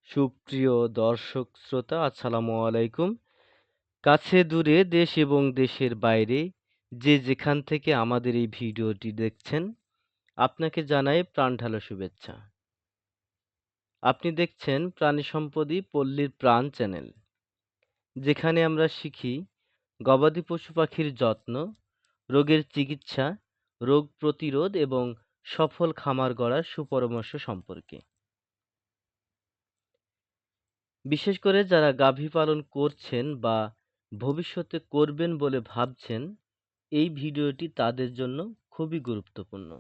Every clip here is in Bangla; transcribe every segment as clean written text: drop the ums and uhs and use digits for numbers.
সুপ্রিয় দর্শক শ্রোতা আসসালামু আলাইকুম। কাছে দূরে দেশ এবং দেশের বাইরে যে যেখান থেকে আমাদের এই ভিডিওটি দেখছেন আপনাকে জানাই প্রাণঢালা শুভেচ্ছা। আপনি দেখছেন প্রাণী সম্পদই পল্লীর প্রাণ চ্যানেল, যেখানে আমরা শিখি গবাদি পশু পাখির যত্ন, রোগের চিকিৎসা, রোগ প্রতিরোধ এবং সফল খামার গড়ার সুপরামর্শ সম্পর্কে। বিশেষ করে যারা গাভী পালন করছেন বা ভবিষ্যতে করবেন বলে ভাবছেন, এই ভিডিওটি তাদের জন্য খুবই গুরুত্বপূর্ণ।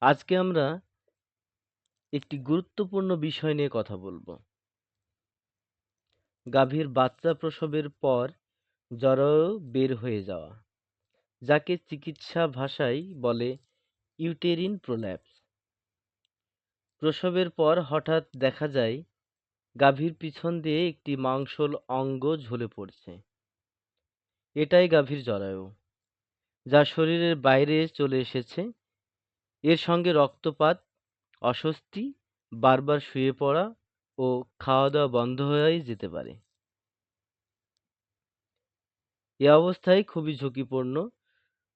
আজকে আমরা একটি গুরুত্বপূর্ণ বিষয় নিয়ে কথা বলবো। গাভীর বাচ্চা প্রসবের পর জরায়ু বের হয়ে যাওয়া, যাকে চিকিৎসা ভাষায় বলে ইউটেরিন প্রোল্যাপস। প্রসবের পর হঠাৎ দেখা যায় গাভীর পিছন দিয়ে একটি মাংসল অঙ্গ ঝুলে পড়ছে। এটাই গাভীর জরায়ু, যা শরীরের বাইরে চলে এসেছে। এর সঙ্গে রক্তপাত, অস্বস্তি, বারবার শুয়ে পড়া ও খাওয়া-দাওয়া বন্ধ হয়েই যেতে পারে। এ অবস্থায় খুবই ঝুঁকিপূর্ণ।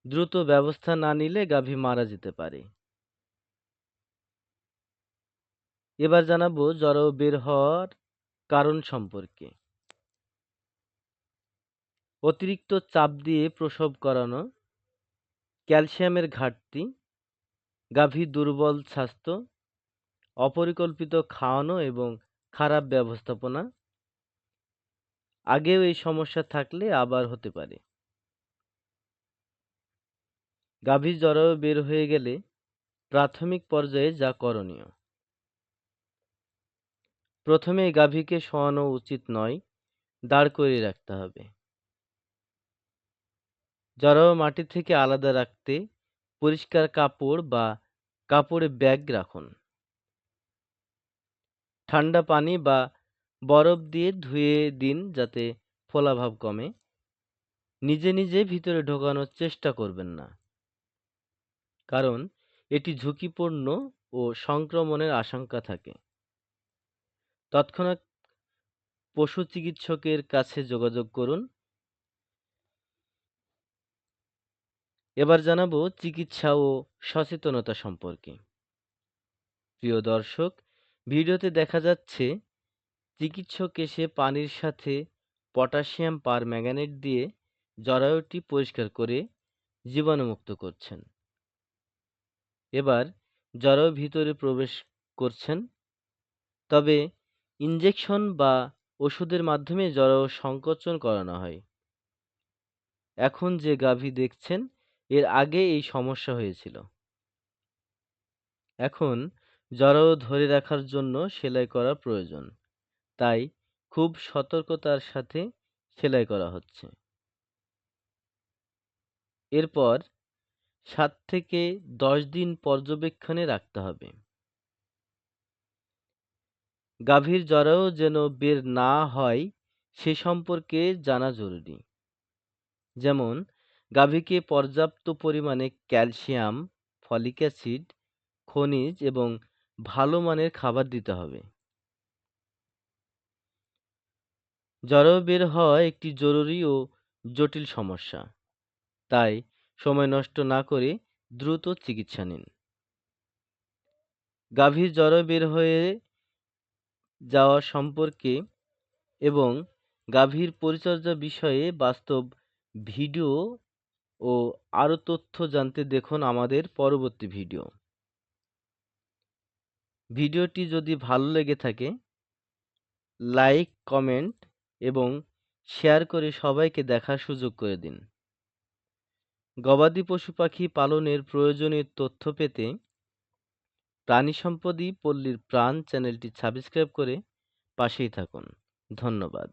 দ্রুত ব্যবস্থা না নিলে গাভী মারা যেতে পারে। এবার জানাবো জরায়ু বের হওয়ার কারণ সম্পর্কে। অতিরিক্ত চাপ দিয়ে প্রসব করানো, ক্যালসিয়ামের ঘাটতি, গাভীর দুর্বল স্বাস্থ্য, অপরিকল্পিত খাওয়ানো এবং খারাপ ব্যবস্থাপনা। আগেও এই সমস্যা থাকলে আবার হতে পারে। গাভীর জরায়ু বের হয়ে গেলে প্রাথমিক পর্যায়ে যা করণীয়। প্রথমে গাভীকে শোয়ানো উচিত নয়, দাঁড় করিয়ে রাখতে হবে। জরায়ু মাটি থেকে আলাদা রাখতে পরিষ্কার কাপড় বা কাপড়ে ব্যাগ রাখুন। ঠান্ডা পানি বা বরফ দিয়ে ধুয়ে দিন যাতে ফোলাভাব কমে। নিজে নিজে ভিতরে ঢোকানোর চেষ্টা করবেন না, কারণ এটি ঝুঁকিপূর্ণ ও সংক্রমণের আশঙ্কা থাকে। তৎক্ষণাৎ পশু চিকিৎসকের কাছে যোগাযোগ করুন। এবার জানাবো চিকিৎসা ও সচেতনতা সম্পর্কে। প্রিয় দর্শক, ভিডিওতে দেখা যাচ্ছে চিকিৎসক এসে পানির সাথে পটাশিয়াম পারম্যাঙ্গানেট দিয়ে জরায়ুটি পরিষ্কার করে জীবাণুমুক্ত করছেন। এবার জরায়ু ভিতরে প্রবেশ করছেন, তবে ইনজেকশন বা ওষুধের মাধ্যমে জরায়ু সংকোচন করানো হয়। এখন যে গাভী দেখছেন, এর আগে এই সমস্যা হয়েছিল। এখন জরায়ু ধরে রাখার জন্য সেলাই করা প্রয়োজন, তাই খুব সতর্কতার সাথে সেলাই করা হচ্ছে। এরপর 7 থেকে 10 দিন পর্যবেক্ষণে রাখতে হবে। গাভীর জরায়ু যেন বের না হয় সে সম্পর্কে জানা জরুরি। যেমন গাভীকে পর্যাপ্ত পরিমাণে ক্যালসিয়াম, ফলিক অ্যাসিড, খনিজ এবং ভালো মানের খাবার দিতে হবে। জরায়ু বের হওয়া একটি জরুরি ও জটিল সমস্যা, তাই সময় নষ্ট না করে দ্রুত চিকিৎসা নিন। গাভীর জরায়ু বের হয়ে যাওয়া সম্পর্কে এবং গাভীর পরিচর্যা বিষয়ে বাস্তব ভিডিও ও আরও তথ্য জানতে দেখুন আমাদের পরবর্তী ভিডিও। ভিডিওটি যদি ভালো লেগে থাকে লাইক, কমেন্ট এবং শেয়ার করে সবাইকে দেখার সুযোগ করে দিন। গবাদি পশু পাখি পালনের প্রয়োজনীয় তথ্য পেতে প্রাণী সম্পদই পল্লীর প্রাণ চ্যানেলটি সাবস্ক্রাইব করে পাশেই থাকুন। ধন্যবাদ।